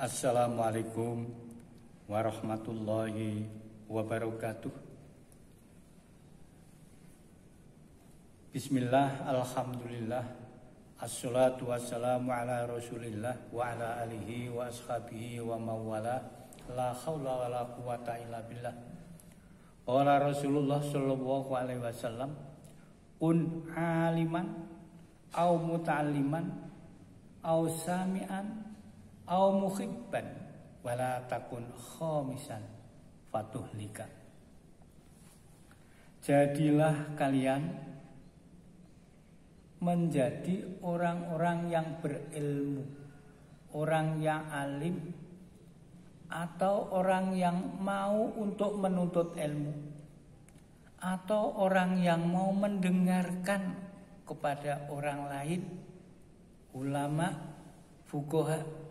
Assalamualaikum warahmatullahi wabarakatuh. Bismillah, alhamdulillah, assalatu wassalamu ala rasulillah wa ala alihi wa ashabihi wa mawala. La hawla wa la quwata illa billah. Qala Rasulullah sallallahu alaihi wasallam, kun aliman au muta'alliman au sami'an au muhibban wala takun khamisan fatuhlika. Jadilah kalian menjadi orang-orang yang berilmu, orang yang alim, atau orang yang mau untuk menuntut ilmu, atau orang yang mau mendengarkan kepada orang lain, ulama, fuqaha,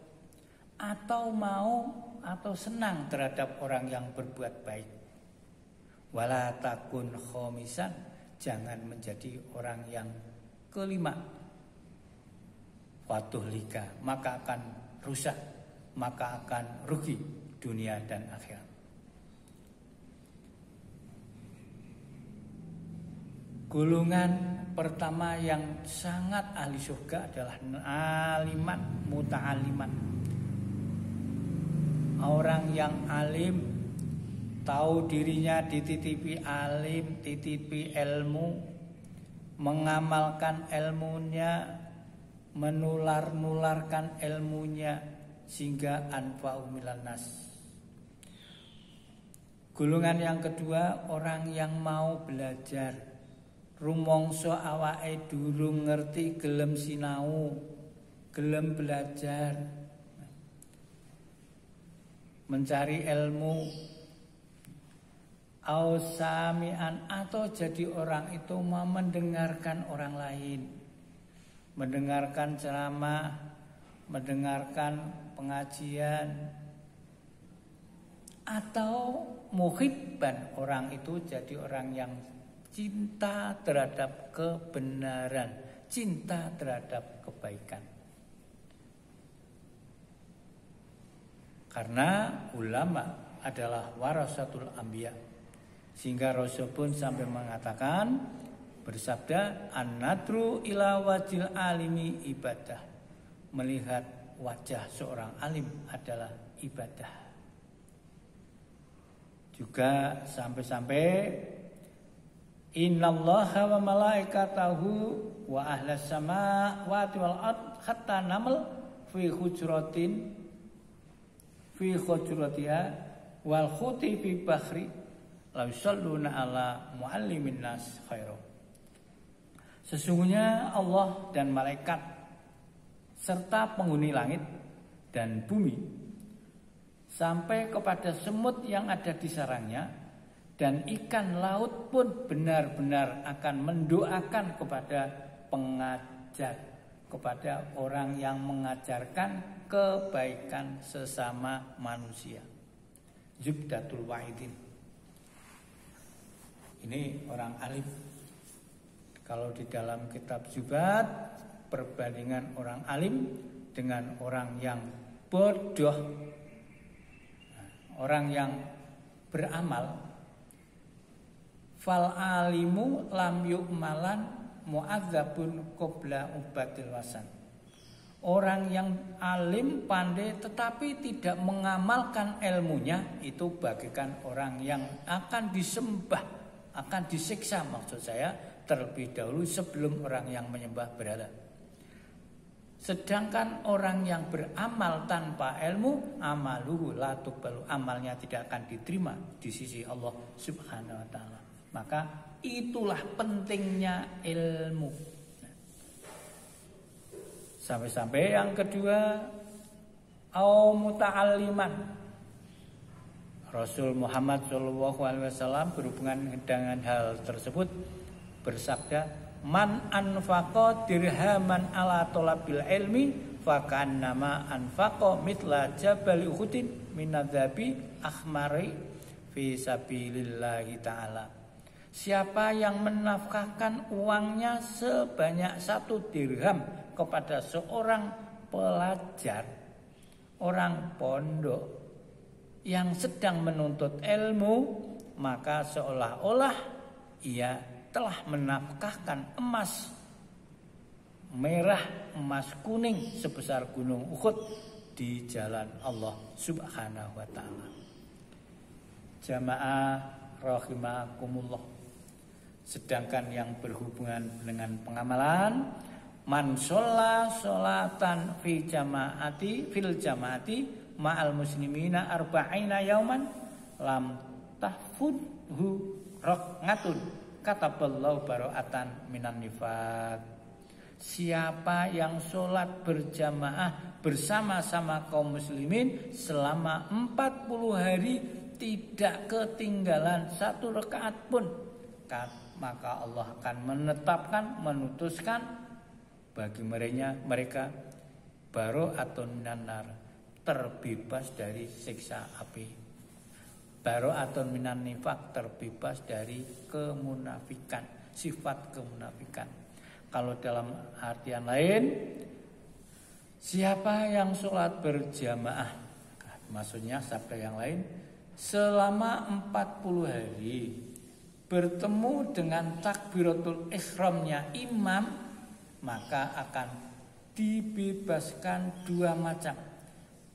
atau mau atau senang terhadap orang yang berbuat baik. Wala takun khomisan, jangan menjadi orang yang kelima. Fatuhlika, maka akan rusak, maka akan rugi dunia dan akhirat. Golongan pertama yang sangat ahli surga adalah aliman muta'aliman. Orang yang alim, tahu dirinya dititipi alim, titipi ilmu, mengamalkan ilmunya, menular-nularkan ilmunya sehingga anfa'u minan nas. Golongan yang kedua, orang yang mau belajar, rumangsa awake durung ngerti gelem sinau, gelem belajar, mencari ilmu, ausamian, atau jadi orang itu mau mendengarkan orang lain, mendengarkan ceramah, mendengarkan pengajian, atau muhibban, orang itu jadi orang yang cinta terhadap kebenaran, cinta terhadap kebaikan. Karena ulama adalah warasatul anbiya, sehingga Rasul pun sampai mengatakan, bersabda, an-nadru ila wajil alimi ibadah. Melihat wajah seorang alim adalah ibadah. Juga sampai-sampai innallaha wa malaikatahu wa ahlas samawati wal ard hatta namal fi hujratin fi khujratiha wal khuti fi bakhri la yusalluna ala muallimin nas khairu. Sesungguhnya Allah dan malaikat serta penghuni langit dan bumi sampai kepada semut yang ada di sarangnya dan ikan laut pun benar-benar akan mendoakan kepada pengajar, kepada orang yang mengajarkan kebaikan sesama manusia. Zubdatul wa'idin. Ini orang alim. Kalau di dalam kitab Zubat, perbandingan orang alim dengan orang yang bodoh, orang yang beramal. Fal alimu lam yu'malan mu'adzabun qabla ubatil wasan. Orang yang alim, pandai, tetapi tidak mengamalkan ilmunya, itu bagaikan orang yang akan disembah, akan disiksa, maksud saya, terlebih dahulu sebelum orang yang menyembah berhala. Sedangkan orang yang beramal tanpa ilmu, amaluhu la tuqbalu, amalnya tidak akan diterima di sisi Allah Subhanahu wa taala. Maka itulah pentingnya ilmu. Sampai-sampai yang kedua, au muta'alliman. Rasul Muhammad SAW berhubungan dengan hal tersebut bersabda, man anfaqa dirhaman ala talabil ilmi fakannama anfaqa mitla jabal uhudin minadzabi akhmari fi sabilillahi ta'ala. Siapa yang menafkahkan uangnya sebanyak 1 dirham kepada seorang pelajar, orang pondok yang sedang menuntut ilmu, maka seolah-olah ia telah menafkahkan emas merah, emas kuning sebesar gunung Uhud di jalan Allah Subhanahu wa taala. Jamaah rahimakumullah. Sedangkan yang berhubungan dengan pengamalan, man sholla sholatan fil jamaati ma'al muslimina arba'ina yauman lam tahfudhu raqatun kataballahu bara'atan minan nifaq. Siapa yang sholat berjamaah bersama-sama kaum muslimin selama 40 hari tidak ketinggalan satu rakaat pun, maka Allah akan menetapkan, memutuskan bagi mereka bara'atun minan nar, terbebas dari siksa api. Bara'atun minan nifaq, terbebas dari kemunafikan, sifat kemunafikan. Kalau dalam artian lain, siapa yang sholat berjamaah, maksudnya sabda yang lain, selama 40 hari bertemu dengan takbiratul ihramnya imam, maka akan dibebaskan dua macam.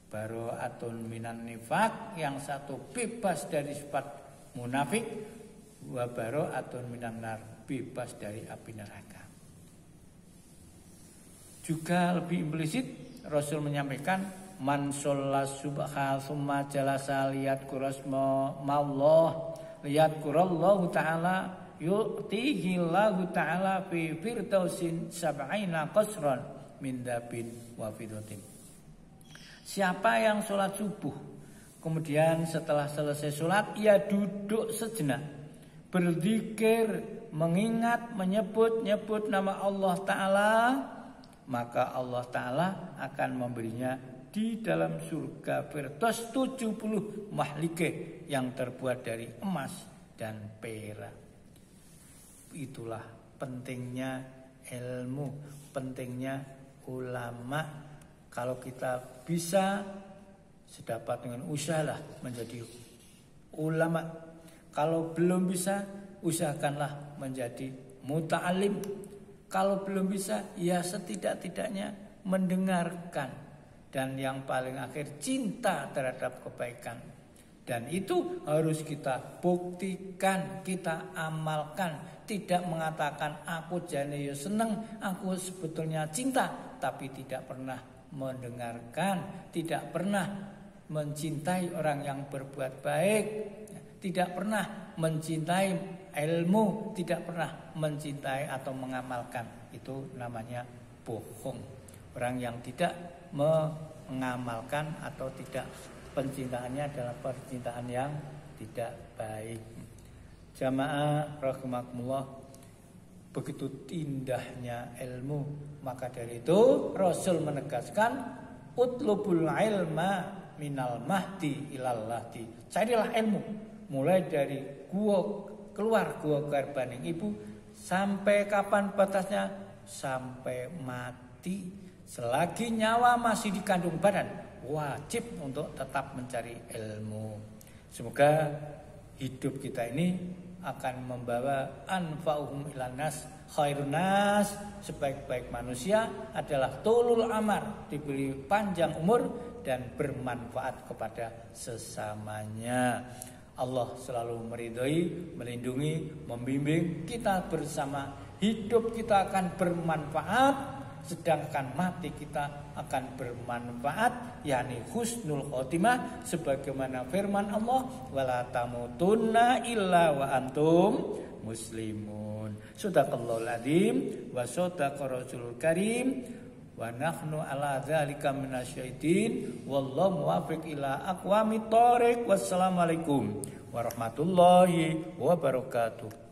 Bara'atun minan nifaq, yang satu bebas dari sifat munafik, wa bara'atun minan nar, bebas dari api neraka. Juga lebih implisit Rasul menyampaikan, man shollas subha summa jalasa liyadkurasma mallah liyadkurallahu ta'ala yu'tihi Allahu ta'ala fi firdausin sab'ina qasran min dabin wa fidatin. Siapa yang sholat subuh, kemudian setelah selesai sholat ia duduk sejenak, berzikir, mengingat, menyebut nama Allah Ta'ala, maka Allah Ta'ala akan memberinya di dalam surga Firdaus 70 mahlikeh yang terbuat dari emas dan perak. Itulah pentingnya ilmu, pentingnya ulama. Kalau kita bisa sedapat dengan usahalah menjadi ulama. Kalau belum bisa, usahakanlah menjadi muta'alim. Kalau belum bisa, ya setidak-tidaknya mendengarkan. Dan yang paling akhir, cinta terhadap kebaikan. Dan itu harus kita buktikan, kita amalkan. Tidak mengatakan aku jane yo seneng, aku sebetulnya cinta, tapi tidak pernah mendengarkan, tidak pernah mencintai orang yang berbuat baik, tidak pernah mencintai ilmu, tidak pernah mencintai atau mengamalkan. Itu namanya bohong. Orang yang tidak mengamalkan atau tidak, pencintaannya adalah percintaan yang tidak baik. Jamaah rahimakumullah, begitu indahnya ilmu. Maka dari itu Rasul menegaskan, utlubul ilma minal mahdi ilal lahdi. Carilah ilmu mulai dari keluar gua garbaning ibu sampai kapan batasnya? Sampai mati. Selagi nyawa masih di kandung badan, wajib untuk tetap mencari ilmu. Semoga hidup kita ini akan membawa anfa'uhum ilan nas, khairun nas, sebaik-baik manusia adalah tulul amar, diberi panjang umur dan bermanfaat kepada sesamanya. Allah selalu meridhoi, melindungi, membimbing kita bersama. Hidup kita akan bermanfaat, sedangkan mati kita akan bermanfaat, yakni husnul khotimah, sebagaimana firman Allah, wala tamutunna illa wa antum muslimun. Shadaqallahul adzim wa shadaqa rasulul karim wa nahnu ala dzalika minasyaitin wallahu muwaffiq ila aqwamit thoriq. Wassalamualaikum warahmatullahi wabarakatuh.